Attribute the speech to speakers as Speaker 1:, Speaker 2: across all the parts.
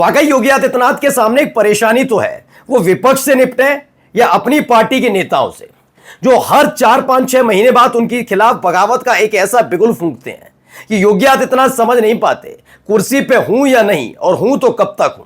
Speaker 1: वाकई योगी आदित्यनाथ के सामने एक परेशानी तो है, वो विपक्ष से निपटे या अपनी पार्टी के नेताओं से, जो हर 4-5-6 महीने बाद उनके खिलाफ बगावत का एक ऐसा बिगुल फूंकते हैं कि योगी आदित्यनाथ समझ नहीं पाते कुर्सी पे हूं या नहीं, और हूं तो कब तक हूं।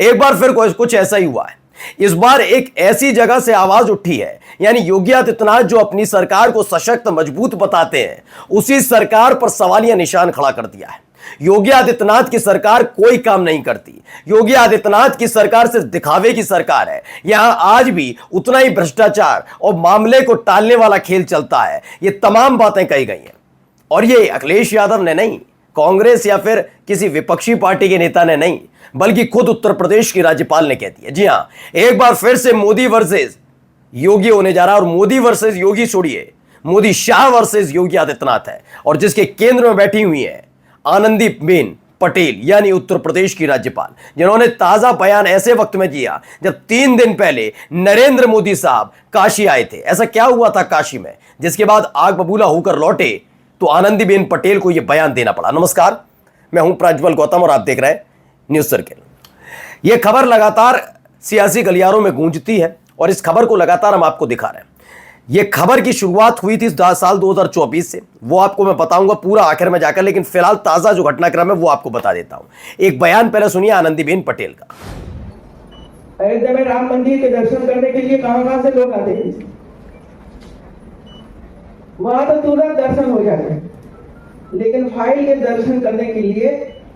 Speaker 1: एक बार फिर कुछ ऐसा ही हुआ है। इस बार एक ऐसी जगह से आवाज उठी है, यानी योगी आदित्यनाथ जो अपनी सरकार को सशक्त मजबूत बताते हैं, उसी सरकार पर सवालिया निशान खड़ा कर दिया है। योगी आदित्यनाथ की सरकार कोई काम नहीं करती। योगी आदित्यनाथ की सरकार सिर्फ दिखावे की सरकार है। यहां आज भी उतना ही भ्रष्टाचार और मामले को टालने वाला खेल चलता है। ये तमाम बातें कही गई हैं, और ये अखिलेश यादव ने नहीं, कांग्रेस या फिर किसी विपक्षी पार्टी के नेता ने नहीं, बल्कि खुद उत्तर प्रदेश की राज्यपाल ने कह दिया। जी हां, एक बार फिर से मोदी वर्सेस योगी होने जा रहा है, और मोदी वर्सेस योगी छोड़िए, मोदी शाह वर्सेस योगी आदित्यनाथ है, और जिसके केंद्र में बैठी हुई है आनंदीबेन पटेल, यानी उत्तर प्रदेश की राज्यपाल, जिन्होंने ताजा बयान ऐसे वक्त में दिया जब 3 दिन पहले नरेंद्र मोदी साहब काशी आए थे। ऐसा क्या हुआ था काशी में, जिसके बाद आग बबूला होकर लौटे तो आनंदीबेन पटेल को यह बयान देना पड़ा। नमस्कार, मैं हूं प्रज्वल गौतम और आप देख रहे हैं न्यूज सर्किल। यह खबर लगातार सियासी गलियारों में गूंजती है, और इस खबर को लगातार हम आपको दिखा रहे हैं। यह खबर की शुरुआत हुई थी साल 2024 से, वो आपको मैं बताऊंगा पूरा आखिर में जाकर, लेकिन फिलहाल ताजा जो घटनाक्रम है वो आपको बता देता हूं। एक बयान पहले सुनिए आनंदीबेन पटेल का।
Speaker 2: अयोध्या में राम मंदिर के दर्शन करने के लिए कहां से लोग आते थे, वहां तो तुरंत दर्शन हो जाते, लेकिन फाइल के दर्शन करने के लिए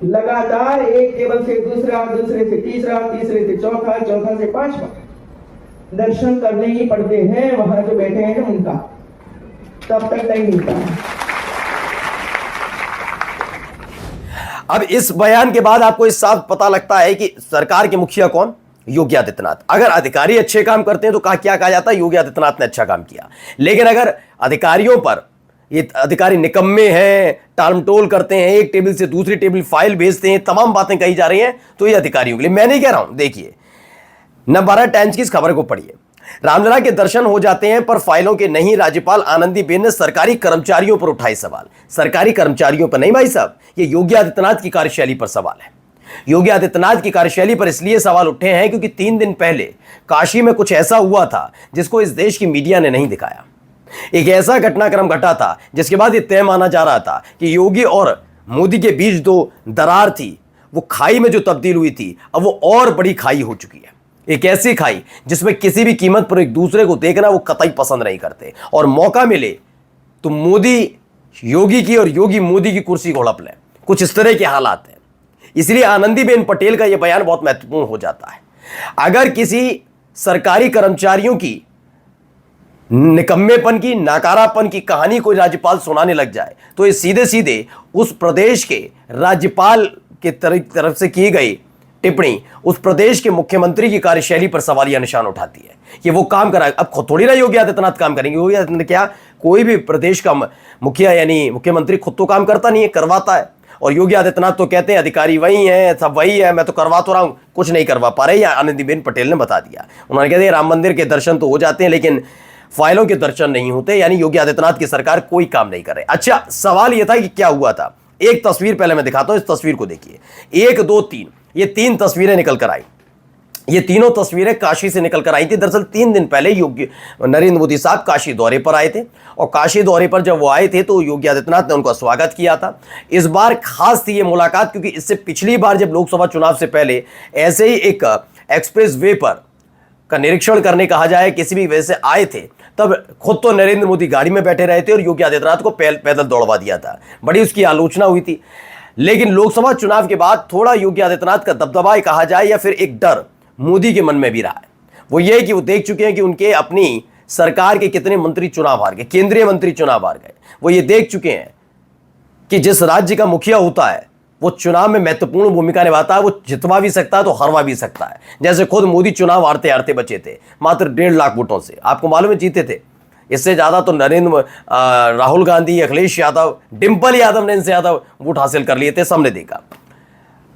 Speaker 2: लगातार एक टेबल से दूसरा, दूसरे से तीसरा, तीसरे से चौथा, चौथा से पांचवा दर्शन करने ही पड़ते हैं। वहां जो बैठे हैं उनका तब तक नहीं मिलता।
Speaker 1: अब इस बयान के बाद आपको इस साफ पता लगता है कि सरकार के मुखिया कौन, योगी आदित्यनाथ। अगर अधिकारी अच्छे काम करते हैं तो क्या कहा जाता है, योगी आदित्यनाथ ने अच्छा काम किया। लेकिन अगर अधिकारियों पर ये अधिकारी निकम्मे हैं, टालमटोल करते हैं, एक टेबल से दूसरी टेबल फाइल भेजते हैं, तमाम बातें कही जा रही हैं, तो ये अधिकारियों के लिए। मैं नहीं कह रहा हूं, देखिए नवभारत टाइम्स की इस खबर को पढ़िए। रामलला के दर्शन हो जाते हैं पर फाइलों के नहीं, राज्यपाल आनंदीबेन ने सरकारी कर्मचारियों पर उठाए सवाल। सरकारी कर्मचारियों पर नहीं भाई साहब, ये योगी आदित्यनाथ की कार्यशैली पर सवाल है। योगी आदित्यनाथ की कार्यशैली पर इसलिए सवाल उठे हैं क्योंकि 3 दिन पहले काशी में कुछ ऐसा हुआ था जिसको इस देश की मीडिया ने नहीं दिखाया। एक ऐसा घटनाक्रम घटा था जिसके बाद यह तय माना जा रहा था कि योगी और मोदी के बीच जो दरार थी वो खाई में जो तब्दील हुई थी, अब वो और बड़ी खाई हो चुकी है। एक ऐसी खाई जिसमें किसी भी कीमत पर एक दूसरे को देखना वो कतई पसंद नहीं करते, और मौका मिले तो मोदी योगी की और योगी मोदी की कुर्सी को हड़प लें। कुछ इस तरह के हालात हैं। इसलिए आनंदीबेन पटेल का यह बयान बहुत महत्वपूर्ण हो जाता है। अगर किसी सरकारी कर्मचारियों की निकम्मेपन की, नाकारापन की कहानी कोई राज्यपाल सुनाने लग जाए तो ये सीधे सीधे उस प्रदेश के राज्यपाल के तरफ से की गई टिप्पणी उस प्रदेश के मुख्यमंत्री की कार्यशैली पर सवालिया निशान उठाती है कि वो काम करा। अब थोड़ी ना योगी आदित्यनाथ काम करेंगे। योगी आदित्यनाथ क्या, कोई भी प्रदेश का मुखिया यानी मुख्यमंत्री खुद तो काम करता नहीं है, करवाता है। और योगी आदित्यनाथ तो कहते हैं अधिकारी वही है, सब वही है, मैं तो करवा तो रहा हूं, कुछ नहीं करवा पा रहे। या आनंदीबेन पटेल ने बता दिया, उन्होंने कह दिया राम मंदिर के दर्शन तो हो जाते हैं लेकिन फाइलों के दर्शन नहीं होते, यानी योगी आदित्यनाथ की सरकार कोई काम नहीं कर रही। अच्छा, सवाल यह था कि क्या हुआ था। एक तस्वीर पहले मैं दिखाता हूं, इस तस्वीर को देखिए। 1, 2, 3, ये 3 तस्वीरें निकल कर आई। ये तीनों तस्वीरें काशी से निकल कर आई थी। दरअसल 3 दिन पहले योगी नरेंद्र मोदी साहब काशी दौरे पर आए थे, और काशी दौरे पर जब वो आए थे तो योगी आदित्यनाथ ने उनका स्वागत किया था। इस बार खास थी ये मुलाकात क्योंकि इससे पिछली बार जब लोकसभा चुनाव से पहले ऐसे ही एक एक्सप्रेस वे पर का निरीक्षण करने कहा जाए किसी भी वजह से आए थे, तब खुद तो नरेंद्र मोदी गाड़ी में बैठे रहे थे और योगी आदित्यनाथ को पैदल दौड़वा दिया था। बड़ी उसकी आलोचना हुई थी। लेकिन लोकसभा चुनाव के बाद थोड़ा योगी आदित्यनाथ का दबदबा कहा जाए या फिर एक डर मोदी के मन में भी रहा है। वो ये कि वो देख चुके हैं कि उनके अपनी सरकार के कितने मंत्री चुनाव हार गए, केंद्रीय मंत्री चुनाव हार गए। वो ये देख चुके हैं कि जिस राज्य का मुखिया होता है वो चुनाव में महत्वपूर्ण भूमिका निभाता है। वो जितवा भी सकता है तो हरवा भी सकता है। जैसे खुद मोदी चुनाव हारते हारते बचे थे, मात्र 1.5 लाख वोटों से। आपको मालूम है जीते थे। इससे ज्यादा तो राहुल गांधी, अखिलेश यादव, डिंपल यादव ने इनसे ज्यादा वोट हासिल कर लिए थे, सबने देखा।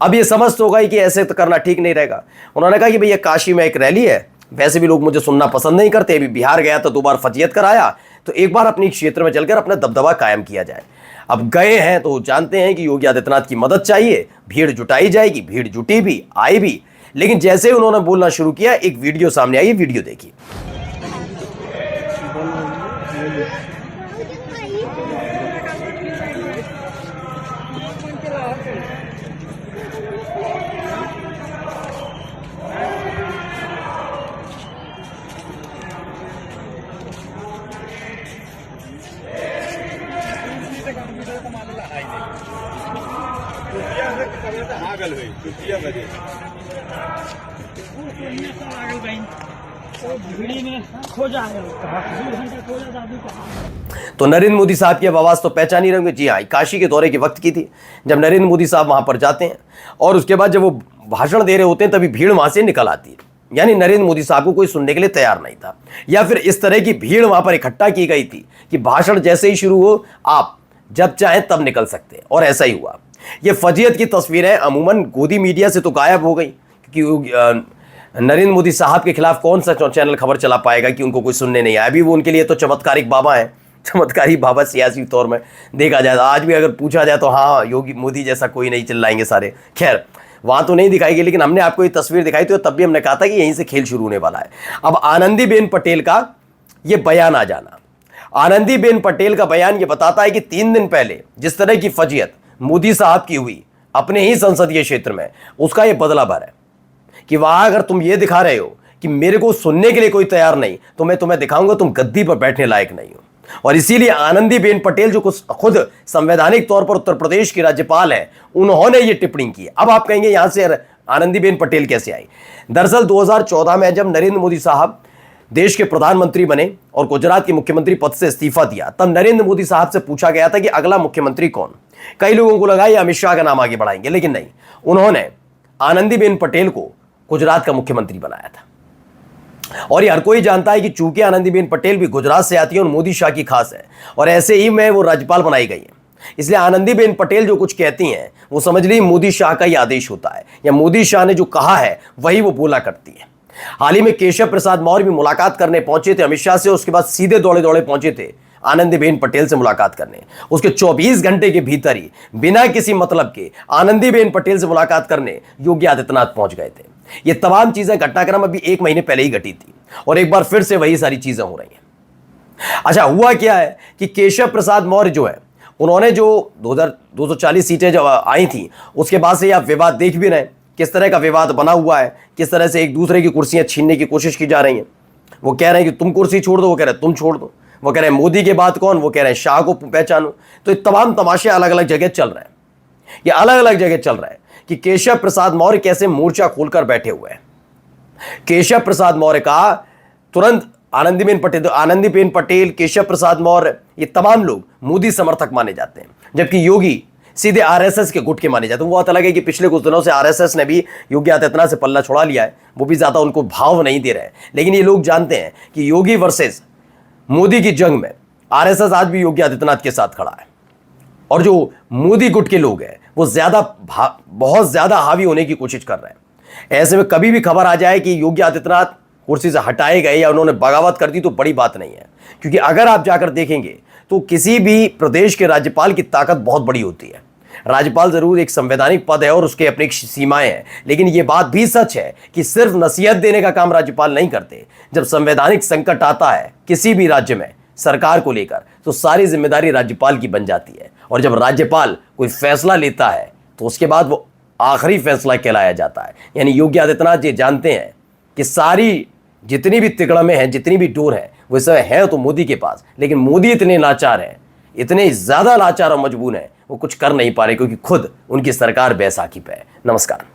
Speaker 1: अब ये समझ तो गई कि ऐसे तो करना ठीक नहीं रहेगा। उन्होंने कहा कि भैया काशी में एक रैली है, वैसे भी लोग मुझे सुनना पसंद नहीं करते, अभी बिहार गया तो 2 बार फजीयत कराया, तो एक बार अपनी क्षेत्र में चलकर अपना दबदबा कायम किया जाए। अब गए हैं तो जानते हैं कि योगी आदित्यनाथ की मदद चाहिए, भीड़ जुटाई जाएगी, भीड़ जुटी भी, आई भी। लेकिन जैसे ही उन्होंने बोलना शुरू किया, एक वीडियो सामने आई, वीडियो देखिए। तो नरेंद्र मोदी साहब की अब आवाज तो पहचान ही रहे होंगे। जी हाँ, काशी के दौरे के वक्त की थी, जब नरेंद्र मोदी साहब वहां पर जाते हैं और उसके बाद जब वो भाषण दे रहे होते हैं तभी भीड़ वहां से निकल आती है। यानी नरेंद्र मोदी साहब को कोई सुनने के लिए तैयार नहीं था, या फिर इस तरह की भीड़ वहां पर इकट्ठा की गई थी कि भाषण जैसे ही शुरू हो, आप जब चाहें तब निकल सकते हैं। और ऐसा ही हुआ। ये फजीयत की तस्वीरें अमूमन गोदी मीडिया से तो गायब हो गई, क्योंकि नरेंद्र मोदी साहब के खिलाफ कौन सा चैनल खबर चला पाएगा कि उनको कोई सुनने नहीं आया। अभी वो उनके लिए तो चमत्कारिक बाबा हैं, चमत्कारी बाबा सियासी तौर में देखा जाए। आज भी अगर पूछा जाए तो हाँ, योगी मोदी जैसा कोई नहीं, चिल्लाएंगे सारे। खैर, वहां तो नहीं दिखाई गई, लेकिन हमने आपको ये तस्वीर दिखाई तो तब भी हमने कहा था कि यहीं से खेल शुरू होने वाला है। अब आनंदीबेन पटेल का ये बयान आ जाना, आनंदीबेन पटेल का बयान ये बताता है कि 3 दिन पहले जिस तरह की फजीयत मोदी साहब की हुई अपने ही संसदीय क्षेत्र में, उसका ये बदला भर है कि वहां अगर तुम ये दिखा रहे हो कि मेरे को सुनने के लिए कोई तैयार नहीं, तो मैं तुम्हें दिखाऊंगा तुम गद्दी पर बैठने लायक नहीं हो। और इसीलिए आनंदीबेन पटेल, जो खुद संवैधानिक तौर पर उत्तर प्रदेश की राज्यपाल है, उन्होंने ये टिप्पणी की। अब आप कहेंगे यहां से आनंदीबेन पटेल कैसे आई? दरअसल 2014 में जब नरेंद्र मोदी साहब देश के प्रधानमंत्री बने और गुजरात के मुख्यमंत्री पद से इस्तीफा दिया, तब नरेंद्र मोदी साहब से पूछा गया था कि अगला मुख्यमंत्री कौन। कई लोगों को लगा ये अमित शाह का नाम आगे बढ़ाएंगे, लेकिन नहीं, उन्होंने आनंदीबेन पटेल को गुजरात का मुख्यमंत्री बनाया था। और ये हर कोई जानता है कि चूंकि आनंदीबेन पटेल भी गुजरात से आती है और मोदी शाह की खास है, और ऐसे ही में वो राज्यपाल बनाई गई है। इसलिए आनंदीबेन पटेल जो कुछ कहती हैं वो समझ ली मोदी शाह का ही आदेश होता है, या मोदी शाह ने जो कहा है वही वो बोला करती है। हाल ही में केशव प्रसाद मौर्य भी मुलाकात करने पहुंचे थे अमित शाह से, उसके बाद सीधे दौड़े दौड़े पहुंचे थे आनंदीबेन पटेल से मुलाकात करने। उसके 24 घंटे के भीतर ही बिना किसी मतलब के आनंदीबेन पटेल से मुलाकात करने योगी आदित्यनाथ पहुंच गए थे। ये तमाम चीजें घटनाक्रम अभी 1 महीने पहले ही घटी थी, और एक बार फिर से वही सारी चीजें हो रही हैं। अच्छा, हुआ क्या है कि केशव प्रसाद मौर्य जो है, उन्होंने जो 240 सीटें जब आई थी, उसके बाद से आप विवाद देख भी रहे हैं, किस तरह का विवाद बना हुआ है, किस तरह से एक दूसरे की कुर्सियां छीनने की कोशिश की जा रही हैं। वो कह रहे हैं कि तुम कुर्सी छोड़ दो, वो कह रहे हैं तुम छोड़ दो, वो कह रहे हैं मोदी के बाद कौन, वो कह रहे हैं शाह को पहचानो। तो ये तमाम तमाशे अलग अलग जगह चल रहे हैं। ये अलग अलग जगह चल रहा है कि केशव प्रसाद मौर्य कैसे मोर्चा खोलकर बैठे हुए हैं। केशव प्रसाद मौर्य का तुरंत आनंदीबेन पटेल, केशव प्रसाद मौर्य, ये तमाम लोग मोदी समर्थक माने जाते हैं, जबकि योगी सीधे आरएसएस के गुट के माने जाते हैं। वो आता लगे कि पिछले कुछ दिनों से आरएसएस ने भी योगी आदित्यनाथ से पल्ला छुड़ा लिया है, वो भी ज्यादा उनको भाव नहीं दे रहे हैं। लेकिन ये लोग जानते हैं कि योगी वर्सेस मोदी की जंग में आरएसएस आज भी योगी आदित्यनाथ के साथ खड़ा है, और जो मोदी गुट के लोग हैं वो बहुत ज्यादा हावी होने की कोशिश कर रहे हैं। ऐसे में कभी भी खबर आ जाए कि योगी आदित्यनाथ कुर्सी से हटाए गए या उन्होंने बगावत कर दी, तो बड़ी बात नहीं है, क्योंकि अगर आप जाकर देखेंगे तो किसी भी प्रदेश के राज्यपाल की ताकत बहुत बड़ी होती है। राज्यपाल जरूर एक संवैधानिक पद है और उसके अपनी सीमाएं हैं, लेकिन यह बात भी सच है कि सिर्फ नसीहत देने का काम राज्यपाल नहीं करते। जब संवैधानिक संकट आता है किसी भी राज्य में सरकार को लेकर, तो सारी जिम्मेदारी राज्यपाल की बन जाती है, और जब राज्यपाल कोई फैसला लेता है तो उसके बाद वो आखिरी फैसला कहलाया जाता है। यानी योगी आदित्यनाथ ये जानते हैं कि सारी जितनी भी तिकड़में हैं, जितनी भी डोर है, वो सब है तो मोदी के पास, लेकिन मोदी इतने लाचार हैं, इतने ज़्यादा लाचार और मजबूर हैं, वो कुछ कर नहीं पा रहे, क्योंकि खुद उनकी सरकार बैसाखी पे है। नमस्कार।